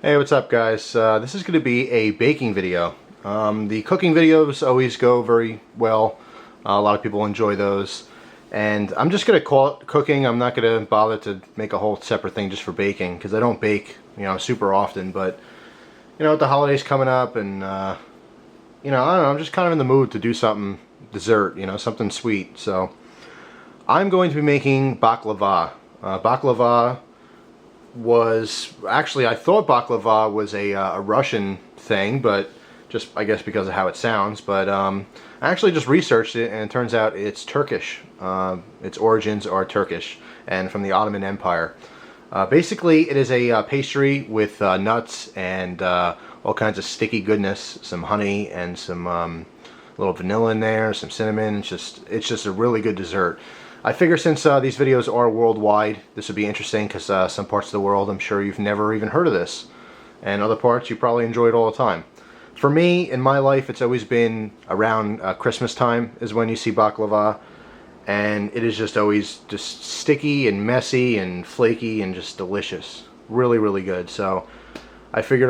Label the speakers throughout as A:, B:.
A: Hey, what's up guys? This is going to be a baking video. The cooking videos always go very well. A lot of people enjoy those. And I'm just going to call it cooking. I'm not going to bother to make a whole separate thing just for baking because I don't bake, super often. But, with the holidays coming up and, I don't know, I'm just kind of in the mood to do something dessert, something sweet. So I'm going to be making baklava. Baklava was actually, I thought baklava was a Russian thing, but just I guess because of how it sounds. But I actually just researched it, and it turns out it's Turkish. Its origins are Turkish and from the Ottoman Empire. Basically, it is a pastry with nuts and all kinds of sticky goodness, some honey and some little vanilla in there, some cinnamon. It's just a really good dessert. I figure since these videos are worldwide, this would be interesting because some parts of the world I'm sure you've never even heard of this, and other parts you probably enjoy it all the time. For me, in my life, it's always been around Christmas time is when you see baklava, and it is just always just sticky and messy and flaky and just delicious. Really, really good. So I figured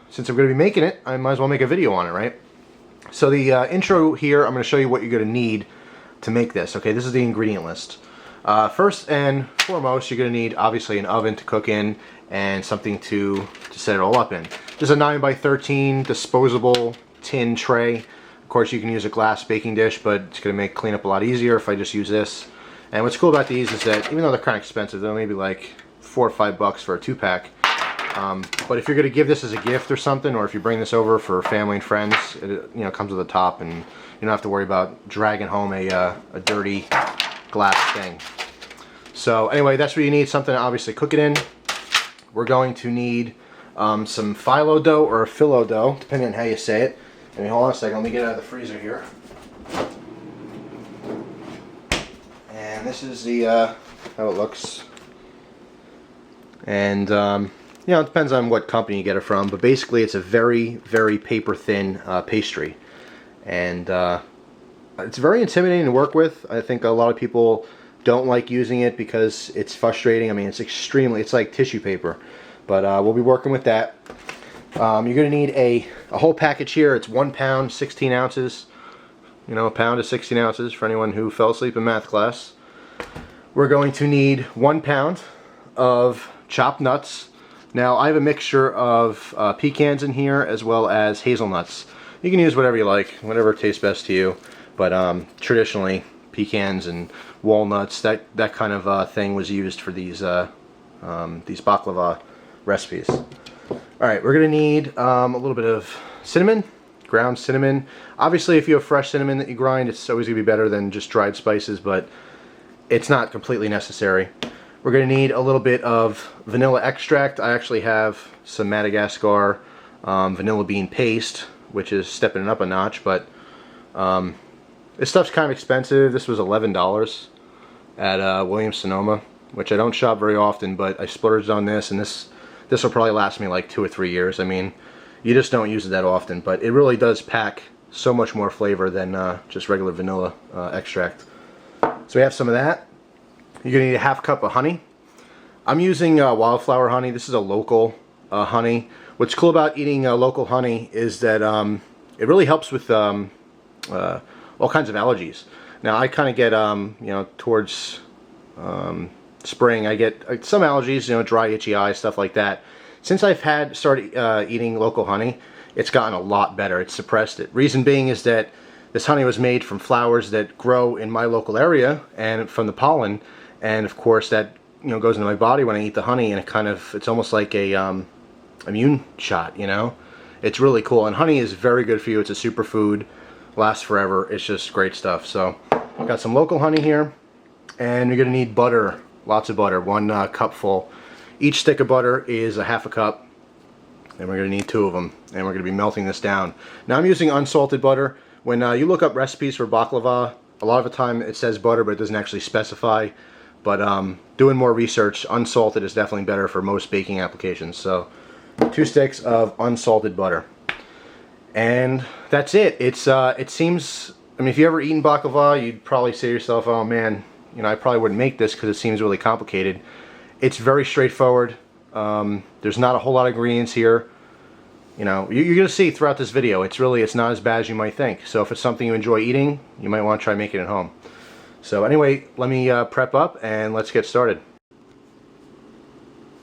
A: since I'm going to be making it, I might as well make a video on it, right? So the intro here, I'm going to show you what you're going to need to make this. Okay, this is the ingredient list. First and foremost, you're going to need obviously an oven to cook in and something to set it all up in. This is a 9x13 disposable tin tray. Of course, you can use a glass baking dish, but it's going to make cleanup a lot easier if I just use this. And what's cool about these is that even though they're kind of expensive, they're maybe like $4 or $5 for a 2-pack. But if you're going to give this as a gift or something, or if you bring this over for family and friends, it comes with a top, and you don't have to worry about dragging home a dirty glass thing. So anyway, that's what you need, something to obviously cook it in. We're going to need some phyllo dough or phyllo dough, depending on how you say it. I mean, hold on a second, let me get out of the freezer here. And this is the how it looks. And it depends on what company you get it from, but basically it's a very, very paper thin pastry. And it's very intimidating to work with. I think a lot of people don't like using it because it's frustrating. I mean, it's like tissue paper. But we'll be working with that. You're going to need a whole package here. It's 1 pound, 16 ounces. A pound is 16 ounces for anyone who fell asleep in math class. We're going to need 1 pound of chopped nuts. Now, I have a mixture of pecans in here as well as hazelnuts. You can use whatever you like, whatever tastes best to you. But traditionally, pecans and walnuts, that kind of thing was used for these baklava recipes. Alright, we're going to need a little bit of cinnamon, ground cinnamon. Obviously, if you have fresh cinnamon that you grind, it's always going to be better than just dried spices, but it's not completely necessary. We're going to need a little bit of vanilla extract. I actually have some Madagascar vanilla bean paste, which is stepping it up a notch, but this stuff's kind of expensive. This was $11 at Williams-Sonoma, which I don't shop very often, but I splurged on this, and this will probably last me like 2 or 3 years. I mean, you just don't use it that often, but it really does pack so much more flavor than just regular vanilla extract. So we have some of that. You're going to need a ½ cup of honey. I'm using wildflower honey. This is a local honey. What's cool about eating local honey is that it really helps with all kinds of allergies. Now, I kind of get, towards spring, I get some allergies, dry, itchy eyes, stuff like that. Since I've started eating local honey, it's gotten a lot better. It's suppressed it. Reason being is that this honey was made from flowers that grow in my local area and from the pollen. And of course that goes into my body when I eat the honey, and it's almost like a immune shot. It's really cool, and honey is very good for you. It's a superfood, lasts forever. It's just great stuff. So I've got some local honey here, and you're gonna need butter, lots of butter, 1 cupful. Each stick of butter is a ½ cup, and we're gonna need 2 of them, and we're gonna be melting this down. Now I'm using unsalted butter. When you look up recipes for baklava, a lot of the time it says butter, but it doesn't actually specify. But doing more research, unsalted is definitely better for most baking applications. So 2 sticks of unsalted butter. And that's it. It seems, I mean, if you ever eaten baklava, you'd probably say to yourself, oh man, I probably wouldn't make this because it seems really complicated. It's very straightforward. There's not a whole lot of ingredients here. You know, you're going to see throughout this video, it's not as bad as you might think. So if it's something you enjoy eating, you might want to try making it at home. So anyway, let me prep up and let's get started.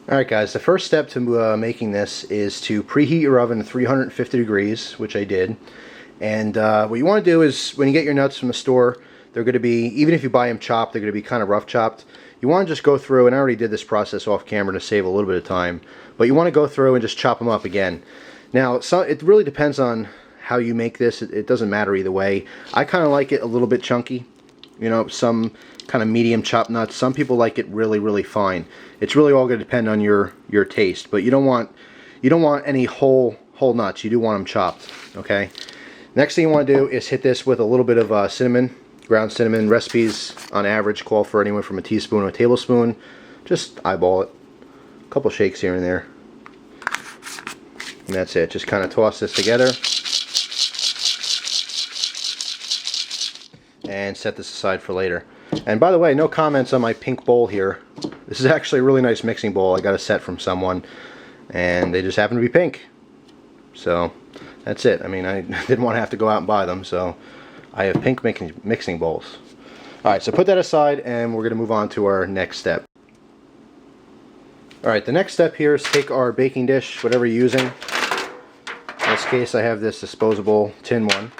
A: Alright guys, the first step to making this is to preheat your oven to 350 degrees, which I did. And what you want to do is, when you get your nuts from the store, they're going to be, even if you buy them chopped, they're going to be kind of rough chopped. You want to just go through, and I already did this process off camera to save a little bit of time, but you want to go through and just chop them up again. Now, it really depends on how you make this. It doesn't matter either way. I kind of like it a little bit chunky. You know, some kind of medium chopped nuts. Some people like it really, really fine. It's really all going to depend on your taste. But you don't want any whole nuts. You do want them chopped. Okay. Next thing you want to do is hit this with a little bit of cinnamon, ground cinnamon. Recipes on average call for anywhere from a teaspoon to a tablespoon. Just eyeball it. A couple shakes here and there. And that's it. Just kind of toss this together. And set this aside for later. And by the way, no comments on my pink bowl here. This is actually a really nice mixing bowl. I got a set from someone, and they just happen to be pink. So that's it. I mean, I didn't want to have to go out and buy them, so I have pink mixing bowls. Alright, so put that aside, and we're going to move on to our next step. Alright, the next step here is take our baking dish, whatever you're using. In this case, I have this disposable tin one.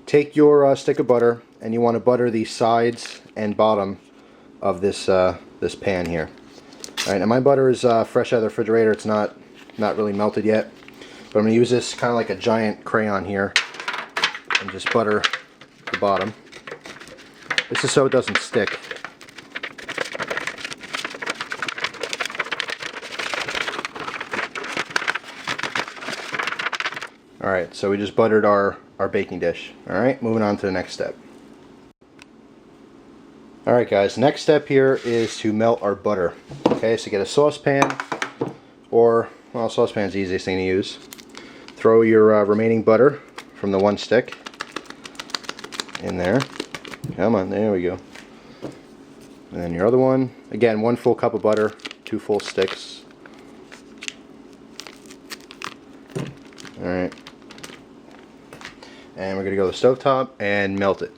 A: Take your stick of butter, and you want to butter the sides and bottom of this this pan here. All right, now my butter is fresh out of the refrigerator. It's not really melted yet, but I'm going to use this kind of like a giant crayon here and just butter the bottom. This is so it doesn't stick. All right, so we just buttered our baking dish. All right, moving on to the next step. Alright guys, next step here is to melt our butter. Okay, so get a saucepan, or, well, saucepan's the easiest thing to use. Throw your remaining butter from the one stick in there. Come on, there we go. And then your other one, again, 1 full cup of butter, 2 full sticks. Alright. And we're going to go to the stovetop and melt it.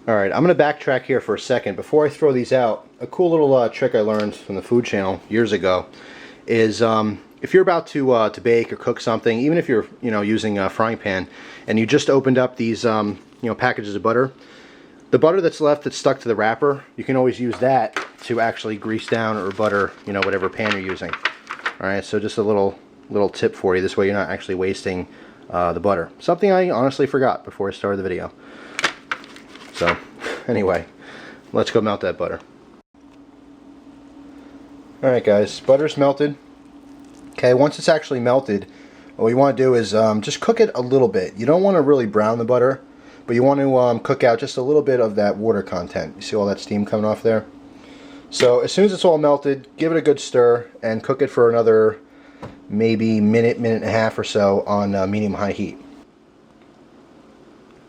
A: Alright, I'm going to backtrack here for a second. Before I throw these out, a cool little trick I learned from the Food Channel years ago is if you're about to bake or cook something, even if you're using a frying pan, and you just opened up these packages of butter, the butter that's left that's stuck to the wrapper, you can always use that to actually grease down or butter whatever pan you're using. Alright, so just a little tip for you. This way you're not actually wasting the butter. Something I honestly forgot before I started the video. So, anyway, let's go melt that butter. Alright guys, butter's melted. Okay, once it's actually melted, what you want to do is just cook it a little bit. You don't want to really brown the butter, but you want to cook out just a little bit of that water content. You see all that steam coming off there? So, as soon as it's all melted, give it a good stir and cook it for another maybe minute and a half or so on medium-high heat.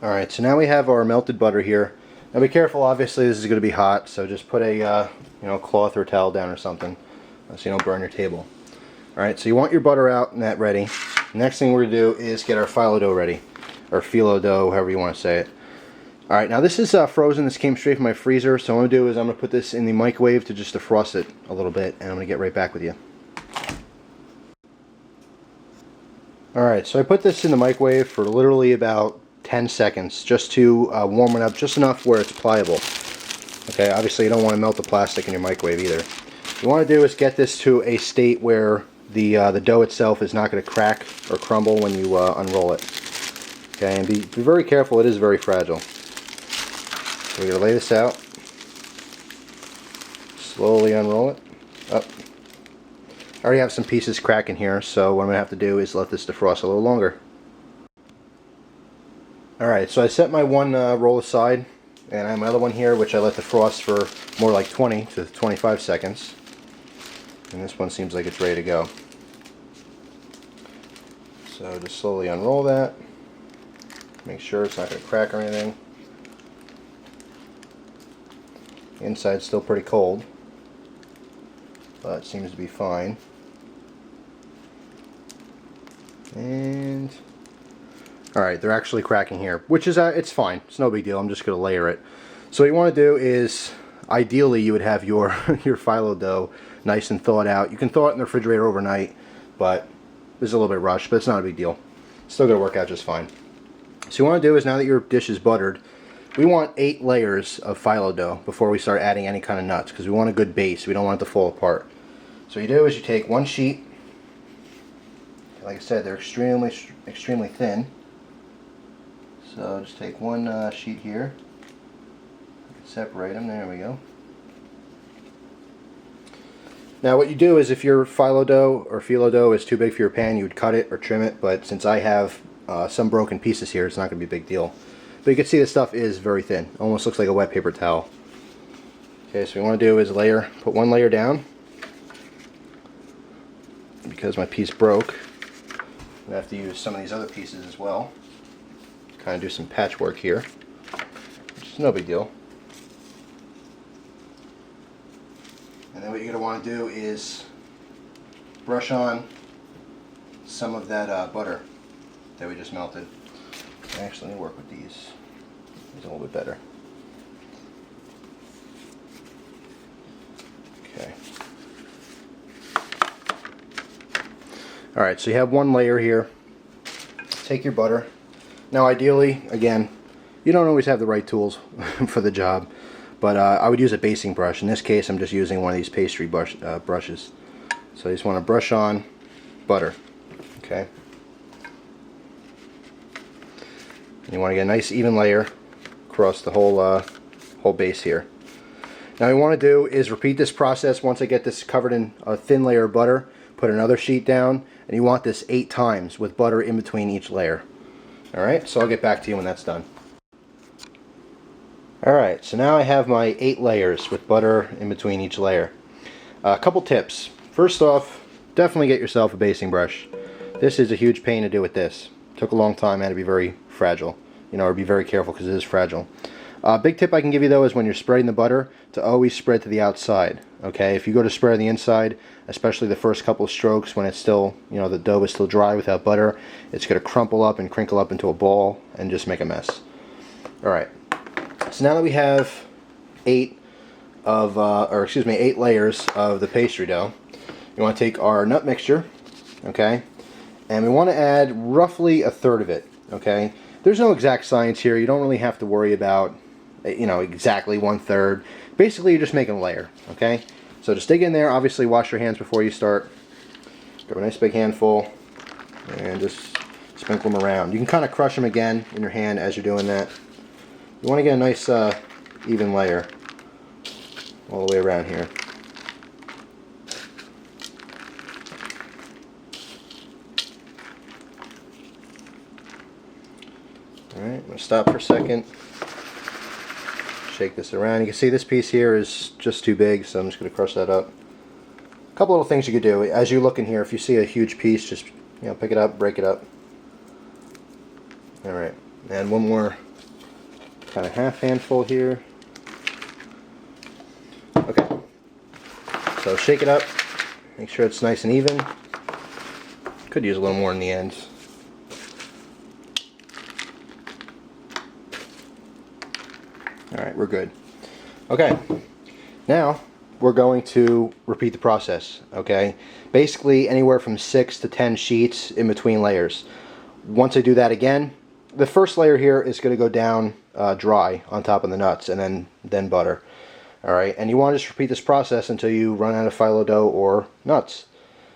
A: Alright, so now we have our melted butter here. Now be careful, obviously this is going to be hot, so just put a cloth or a towel down or something so you don't burn your table. Alright, so you want your butter out and that ready. Next thing we're going to do is get our phyllo dough ready, or phyllo dough, however you want to say it. Alright, now this is frozen. This came straight from my freezer, so what I'm going to do is I'm going to put this in the microwave to just defrost it a little bit, and I'm going to get right back with you. Alright, so I put this in the microwave for literally about 10 seconds just to warm it up just enough where it's pliable. Okay, obviously you don't want to melt the plastic in your microwave either. What you want to do is get this to a state where the dough itself is not going to crack or crumble when you unroll it. Okay, and be very careful, it is very fragile. So we're going to lay this out, slowly unroll it up. I already have some pieces cracking here, so what I'm going to have to do is let this defrost a little longer. Alright, so I set my one roll aside, and I have my other one here which I let defrost for more like 20 to 25 seconds. And this one seems like it's ready to go. So just slowly unroll that. Make sure it's not going to crack or anything. The inside's still pretty cold. but it seems to be fine. And alright, they're actually cracking here, which is, it's fine. It's no big deal. I'm just going to layer it. So what you want to do is, ideally you would have your your phyllo dough nice and thaw it out. You can thaw it in the refrigerator overnight, but there's a little bit rushed, but it's not a big deal. It's still going to work out just fine. So you want to do is, now that your dish is buttered, we want 8 layers of phyllo dough before we start adding any kind of nuts, because we want a good base. We don't want it to fall apart. So what you do is you take one sheet. Like I said, they're extremely thin. So just take one sheet here. Separate them. There we go. Now what you do is, if your phyllo dough or phyllo dough is too big for your pan, you would cut it or trim it. But since I have some broken pieces here, it's not going to be a big deal. But you can see this stuff is very thin. Almost looks like a wet paper towel. Okay, so what we want to do is put one layer down. Because my piece broke, I have to use some of these other pieces as well. Kind of do some patchwork here, which is no big deal. And then what you're going to want to do is brush on some of that butter that we just melted. Actually, let me work with these. These are a little bit better. Okay. Alright, so you have one layer here. Take your butter. Now ideally, again, you don't always have the right tools for the job, but I would use a basting brush. In this case, I'm just using one of these pastry brushes. So you just want to brush on butter. Okay. And you want to get a nice even layer across the whole base here. Now what you want to do is repeat this process. Once I get this covered in a thin layer of butter, put another sheet down, and you want this 8 times with butter in between each layer. Alright, so I'll get back to you when that's done. Alright, so now I have my 8 layers with butter in between each layer. A couple tips. First off, definitely get yourself a basting brush. This is a huge pain to do with this. Took a long time, I had to be very fragile, or be very careful because it is fragile. Big tip I can give you though is, when you're spreading the butter, to always spread to the outside. Okay, if you go to spread on the inside, especially the first couple of strokes when it's still, the dough is still dry without butter, it's going to crumple up and crinkle up into a ball and just make a mess. Alright, so now that we have 8 layers of the pastry dough, you want to take our nut mixture, okay, and we want to add roughly 1/3 of it, okay. There's no exact science here. You don't really have to worry about, exactly 1/3. Basically, you're just making a layer, okay? So just dig in there. Obviously, wash your hands before you start. Grab a nice big handful and just sprinkle them around. You can kind of crush them again in your hand as you're doing that. You want to get a nice even layer all the way around here. Alright, I'm going to stop for a second. Shake this around. You can see this piece here is just too big, so I'm just going to crush that up. A couple little things you could do. As you look in here, if you see a huge piece, just pick it up, break it up. Alright, and one more kind of half handful here. Okay, so shake it up, make sure it's nice and even. Could use a little more in the end. Alright, we're good. Okay, now we're going to repeat the process, okay? Basically anywhere from 6 to 10 sheets in between layers. Once I do that again, the first layer here is going to go down dry on top of the nuts, and then butter. Alright, and you want to just repeat this process until you run out of phyllo dough or nuts.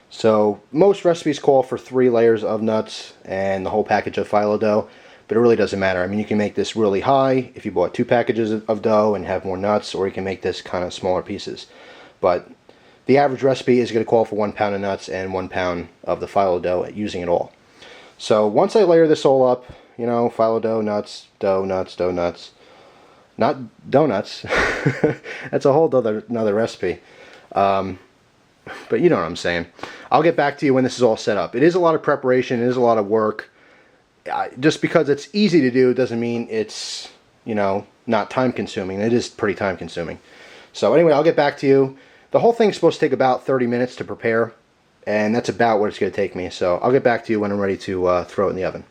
A: So most recipes call for 3 layers of nuts and the whole package of phyllo dough. But it really doesn't matter. I mean, you can make this really high if you bought 2 packages of dough and have more nuts, or you can make this kind of smaller pieces. But the average recipe is going to call for 1 pound of nuts and 1 pound of the phyllo dough, using it all. So once I layer this all up, phyllo dough, nuts, dough, nuts, dough, nuts. Not donuts. That's a whole another recipe. But you know what I'm saying. I'll get back to you when this is all set up. It is a lot of preparation. It is a lot of work. Just because it's easy to do doesn't mean it's, not time consuming. It is pretty time consuming. So anyway, I'll get back to you. The whole thing's supposed to take about 30 minutes to prepare, and that's about what it's going to take me. So I'll get back to you when I'm ready to throw it in the oven.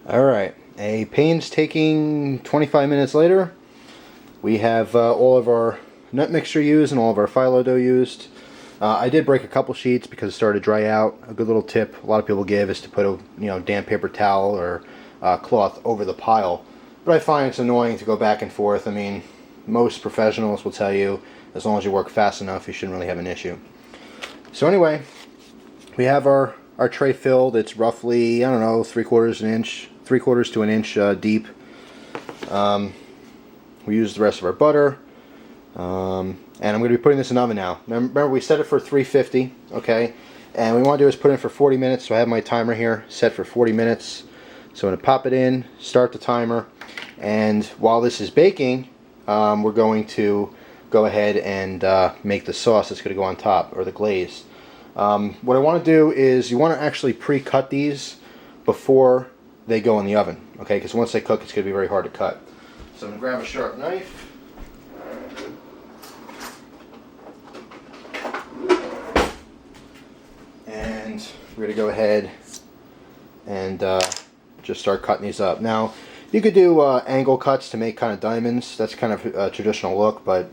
A: Alright, a painstaking 25 minutes later, we have all of our nut mixture used and all of our phyllo dough used. I did break a couple sheets because it started to dry out. A good little tip a lot of people give is to put a damp paper towel or cloth over the pile. But I find it's annoying to go back and forth. I mean, most professionals will tell you as long as you work fast enough, you shouldn't really have an issue. So anyway, we have our tray filled. It's roughly, I don't know, 3/4 to an inch deep. We used the rest of our butter. And I'm going to be putting this in the oven now. Remember, we set it for 350, okay? And what we want to do is put it in for 40 minutes. So I have my timer here set for 40 minutes. So I'm going to pop it in, start the timer, and while this is baking, we're going to go ahead and make the sauce that's going to go on top, or the glaze. What I want to do is you want to actually pre-cut these before they go in the oven, okay? Because once they cook, it's going to be very hard to cut. So I'm going to grab a sharp knife. And we're going to go ahead and just start cutting these up. Now, you could do angle cuts to make kind of diamonds. That's kind of a traditional look, but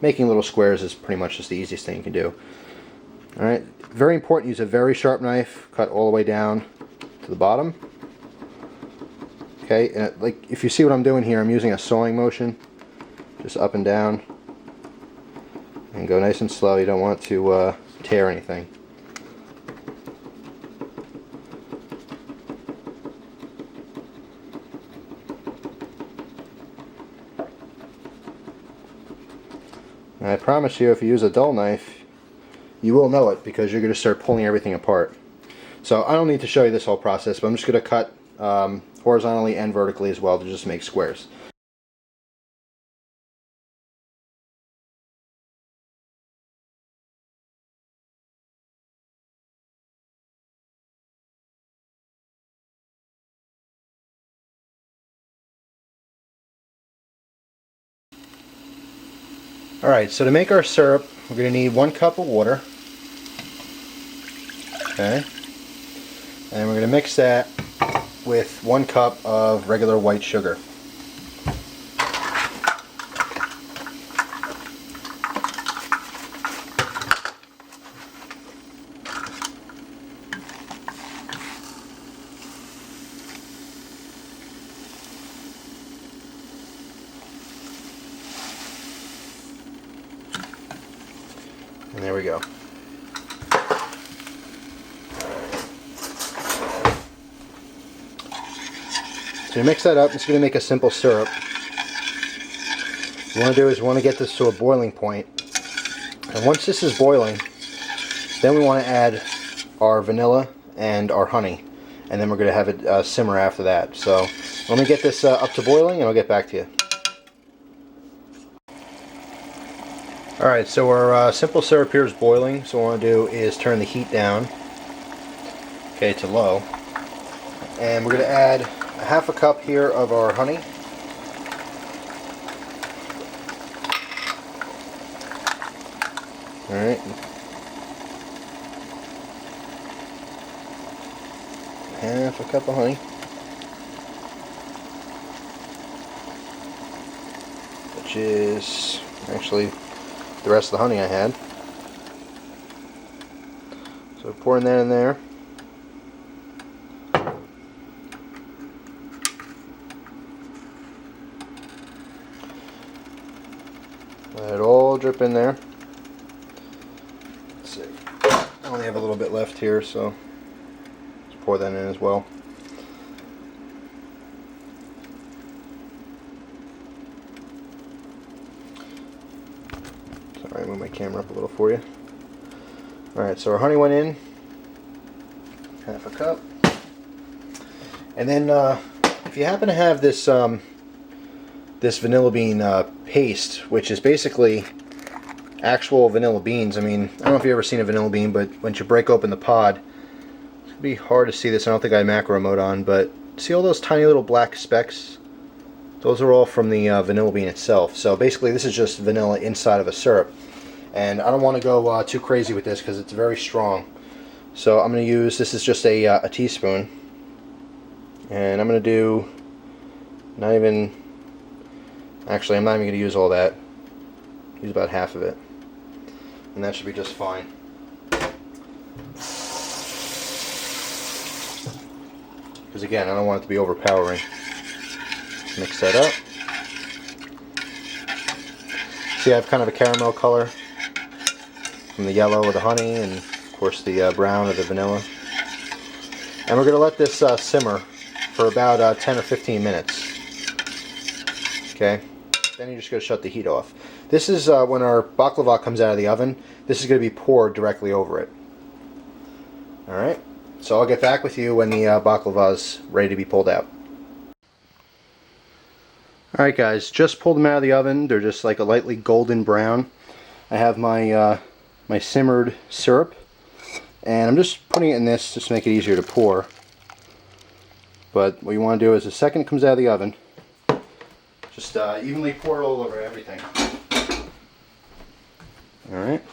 A: making little squares is pretty much just the easiest thing you can do. Alright, very important, use a very sharp knife, cut all the way down to the bottom. Okay, and like if you see what I'm doing here, I'm using a sawing motion, just up and down, and go nice and slow. You don't want to tear anything. And I promise you, if you use a dull knife, you will know it because you're going to start pulling everything apart. So I don't need to show you this whole process, but I'm just going to cut horizontally and vertically as well to just make squares. Alright, so to make our syrup, we're going to need 1 cup of water. Okay. And we're going to mix that with 1 cup of regular white sugar. And there we go. So you mix that up, it's going to make a simple syrup. What you want to do is you want to get this to a boiling point. And once this is boiling, then we want to add our vanilla and our honey. And then we're going to have it simmer after that. So let me get this up to boiling and I'll get back to you. Alright, so our simple syrup here is boiling, so what I want to do is turn the heat down, okay, to low, and we're going to add a 1/2 cup here of our honey. Alright, 1/2 cup of honey, which is actually the rest of the honey I had. So pouring that in there. Let it all drip in there. Let's see. I only have a little bit left here, so let's pour that in as well. Sorry, move my camera up a little for you. Alright, so our honey went in, 1/2 cup. And then if you happen to have this this vanilla bean paste, which is basically actual vanilla beans. I mean, I don't know if you've ever seen a vanilla bean, but once you break open the pod, it's going to be hard to see this. I don't think I have macro mode on, but see all those tiny little black specks Those are all from the vanilla bean itself. So basically this is just vanilla inside of a syrup. And I don't want to go too crazy with this because it's very strong. So I'm going to use, this is just a teaspoon. And I'm going to do, not even, actually I'm not even going to use all that. Use about half of it. And that should be just fine. Because again, I don't want it to be overpowering. Mix that up. See, I have kind of a caramel color from the yellow of the honey and of course the brown of the vanilla. And we're going to let this simmer for about 10 or 15 minutes. Okay, then you're just going to shut the heat off. This is when our baklava comes out of the oven, this is going to be poured directly over it. Alright, so I'll get back with you when the baklava is ready to be pulled out. Alright guys, just pulled them out of the oven. They're just like a lightly golden brown. I have my my simmered syrup, and I'm just putting it in this just to make it easier to pour. But what you want to do is the second it comes out of the oven, just evenly pour it all over everything. Alright.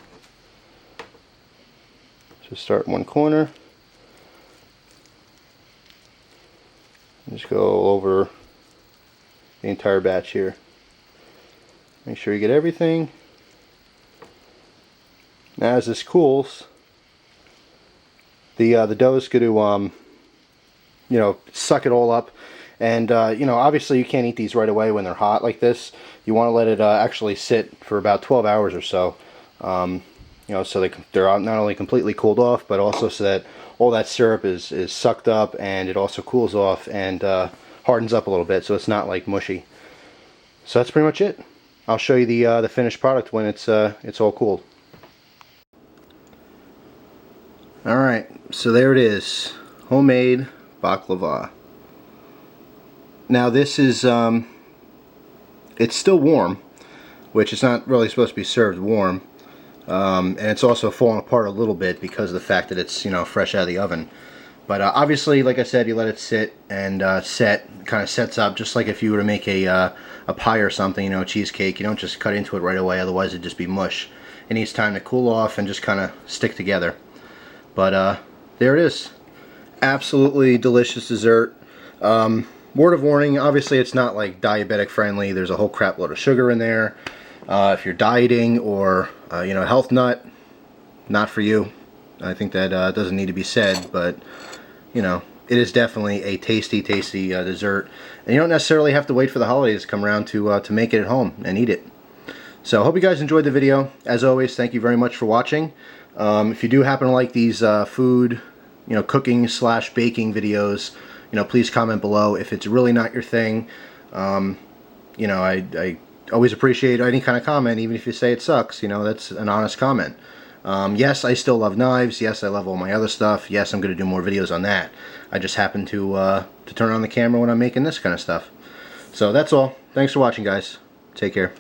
A: Just start in one corner. And just go over the entire batch here. Make sure you get everything. Now as this cools, the dough is going to you know, suck it all up. And you know, obviously you can't eat these right away when they're hot like this. You want to let it actually sit for about 12 hours or so. You know, so they're not only completely cooled off, but also so that all that syrup is sucked up, and it also cools off and hardens up a little bit, so it's not like mushy. So that's pretty much it. I'll show you the finished product when it's all cooled. All right, so there it is, homemade baklava. Now this is it's still warm, which is not really supposed to be served warm, and it's also falling apart a little bit because of the fact that it's, you know, fresh out of the oven. But obviously, like I said, you let it sit and kind of sets up, just like if you were to make a pie or something, you know, a cheesecake. You don't just cut into it right away, otherwise it'd just be mush. It needs time to cool off and just kind of stick together. But there it is. Absolutely delicious dessert. Word of warning, obviously it's not like diabetic friendly. There's a whole crap load of sugar in there. If you're dieting or you know, health nut, not for you. I think that doesn't need to be said, but you know, it is definitely a tasty dessert, and you don't necessarily have to wait for the holidays to come around to make it at home and eat it. So I hope you guys enjoyed the video. As always, thank you very much for watching. If you do happen to like these food, you know, cooking / baking videos, you know, please comment below. If it's really not your thing, you know, I always appreciate any kind of comment, even if you say it sucks. You know, that's an honest comment. Yes, I still love knives. Yes, I love all my other stuff. Yes, I'm going to do more videos on that. I just happen to turn on the camera when I'm making this kind of stuff. So that's all. Thanks for watching, guys. Take care.